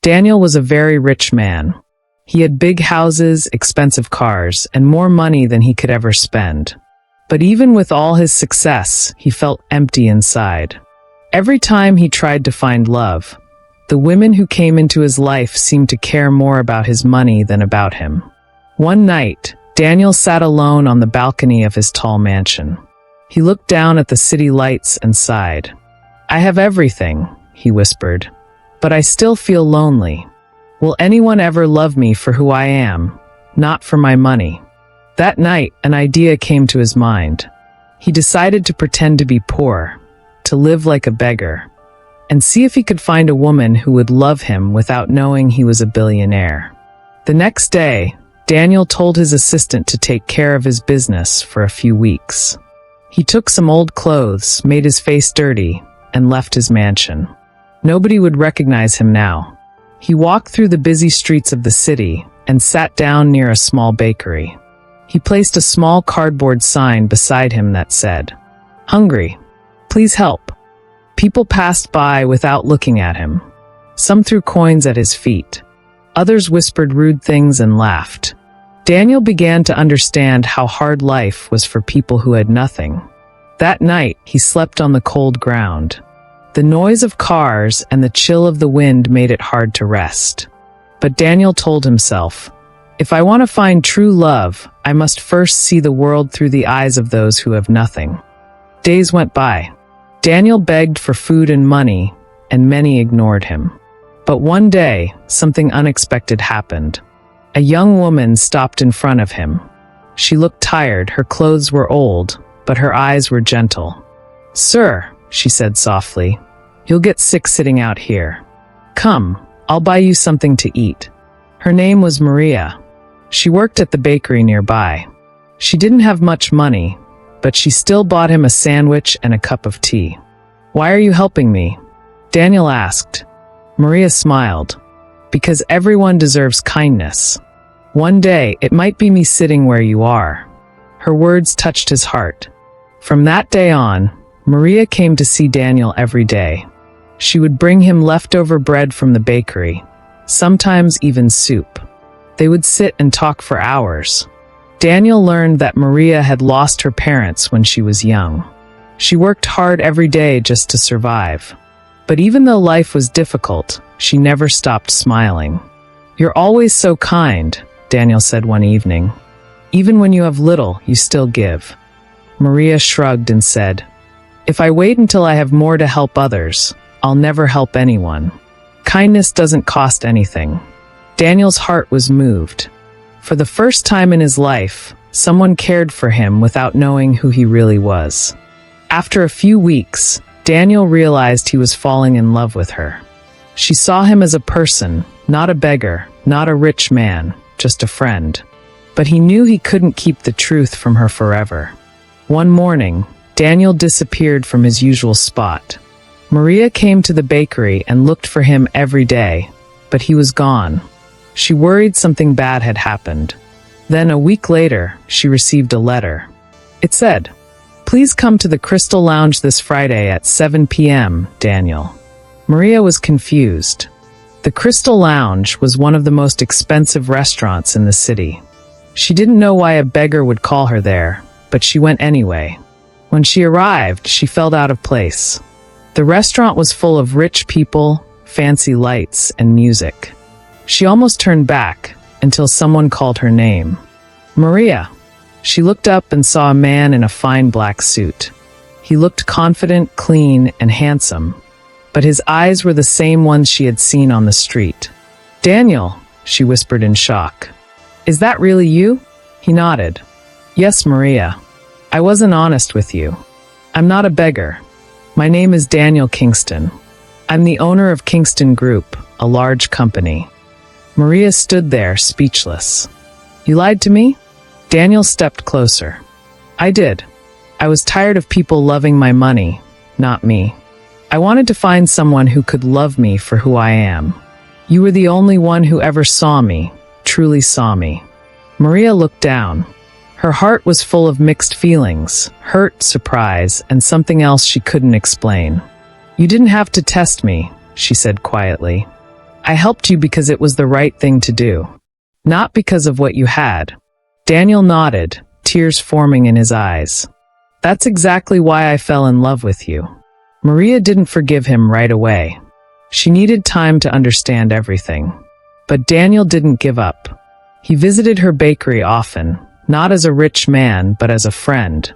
Daniel was a very rich man. He had big houses, expensive cars, and more money than he could ever spend. But even with all his success, he felt empty inside. Every time he tried to find love, the women who came into his life seemed to care more about his money than about him. One night, Daniel sat alone on the balcony of his tall mansion. He looked down at the city lights and sighed. "I have everything," he whispered, "but I still feel lonely. Will anyone ever love me for who I am, not for my money?" That night, an idea came to his mind. He decided to pretend to be poor, to live like a beggar, and see if he could find a woman who would love him without knowing he was a billionaire. The next day, Daniel told his assistant to take care of his business for a few weeks. He took some old clothes, made his face dirty, and left his mansion. Nobody would recognize him now. He walked through the busy streets of the city and sat down near a small bakery. He placed a small cardboard sign beside him that said, "Hungry. Please help." People passed by without looking at him. Some threw coins at his feet. Others whispered rude things and laughed. Daniel began to understand how hard life was for people who had nothing. That night, he slept on the cold ground. The noise of cars and the chill of the wind made it hard to rest. But Daniel told himself, "If I want to find true love, I must first see the world through the eyes of those who have nothing." Days went by. Daniel begged for food and money, and many ignored him. But one day, something unexpected happened. A young woman stopped in front of him. She looked tired, her clothes were old, but her eyes were gentle. "Sir," she said softly, "you'll get sick sitting out here. Come, I'll buy you something to eat." Her name was Maria. She worked at the bakery nearby. She didn't have much money, but she still bought him a sandwich and a cup of tea. "Why are you helping me?" Daniel asked. Maria smiled. "Because everyone deserves kindness. One day, it might be me sitting where you are." Her words touched his heart. From that day on, Maria came to see Daniel every day. She would bring him leftover bread from the bakery, sometimes even soup. They would sit and talk for hours. Daniel learned that Maria had lost her parents when she was young. She worked hard every day just to survive. But even though life was difficult, she never stopped smiling. "You're always so kind," Daniel said one evening. "Even when you have little, you still give." Maria shrugged and said, "If I wait until I have more to help others, I'll never help anyone. Kindness doesn't cost anything." Daniel's heart was moved. For the first time in his life, someone cared for him without knowing who he really was. After a few weeks, Daniel realized he was falling in love with her. She saw him as a person, not a beggar, not a rich man, just a friend. But he knew he couldn't keep the truth from her forever. One morning, Daniel disappeared from his usual spot. Maria came to the bakery and looked for him every day, but he was gone. She worried something bad had happened. Then a week later, she received a letter. It said, "Please come to the Crystal Lounge this Friday at 7 p.m., Daniel." Maria was confused. The Crystal Lounge was one of the most expensive restaurants in the city. She didn't know why a beggar would call her there, but she went anyway. When she arrived, she felt out of place. The restaurant was full of rich people, fancy lights, and music. She almost turned back until someone called her name. "Maria." She looked up and saw a man in a fine black suit. He looked confident, clean, and handsome, but his eyes were the same ones she had seen on the street. "Daniel," she whispered in shock. "Is that really you?" He nodded. "Yes, Maria. I wasn't honest with you. I'm not a beggar. My name is Daniel Kingston. I'm the owner of Kingston Group, a large company." Maria stood there, speechless. "You lied to me?" Daniel stepped closer. "I did. I was tired of people loving my money, not me. I wanted to find someone who could love me for who I am. You were the only one who ever saw me, truly saw me." Maria looked down. Her heart was full of mixed feelings, hurt, surprise, and something else she couldn't explain. "You didn't have to test me," she said quietly. I helped you because it was the right thing to do, not because of what you had. Daniel nodded, tears forming in his eyes. That's exactly why I fell in love with you. Maria didn't forgive him right away. She needed time to understand everything. But Daniel didn't give up. He visited her bakery often, not as a rich man, but as a friend.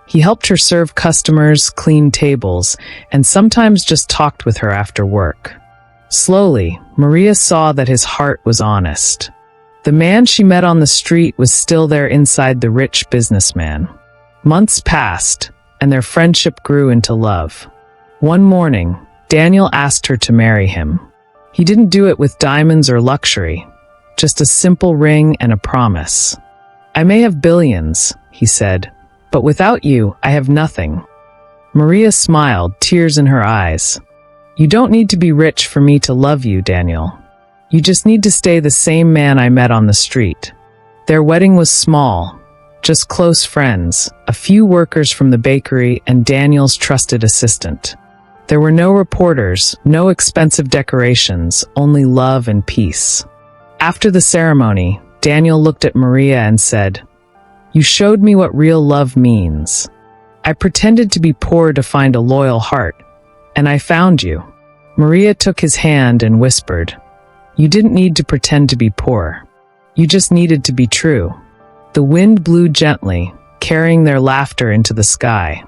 He helped her serve customers, clean tables, and sometimes just talked with her after work. Slowly, Maria saw that his heart was honest. The man she met on the street was still there inside the rich businessman. Months passed, and their friendship grew into love. One morning, Daniel asked her to marry him. He didn't do it with diamonds or luxury, just a simple ring and a promise. I may have billions, he said, but without you, I have nothing. Maria smiled, tears in her eyes. You don't need to be rich for me to love you, Daniel. You just need to stay the same man I met on the street. Their wedding was small, just close friends, a few workers from the bakery, and Daniel's trusted assistant. There were no reporters, no expensive decorations, only love and peace. After the ceremony, Daniel looked at Maria and said, "You showed me what real love means. I pretended to be poor to find a loyal heart, and I found you." Maria took his hand and whispered, "You didn't need to pretend to be poor. You just needed to be true." The wind blew gently, carrying their laughter into the sky.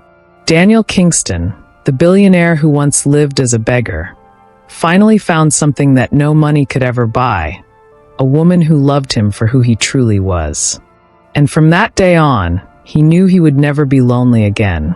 Daniel Kingston, the billionaire who once lived as a beggar, finally found something that no money could ever buy, a woman who loved him for who he truly was. And from that day on, he knew he would never be lonely again.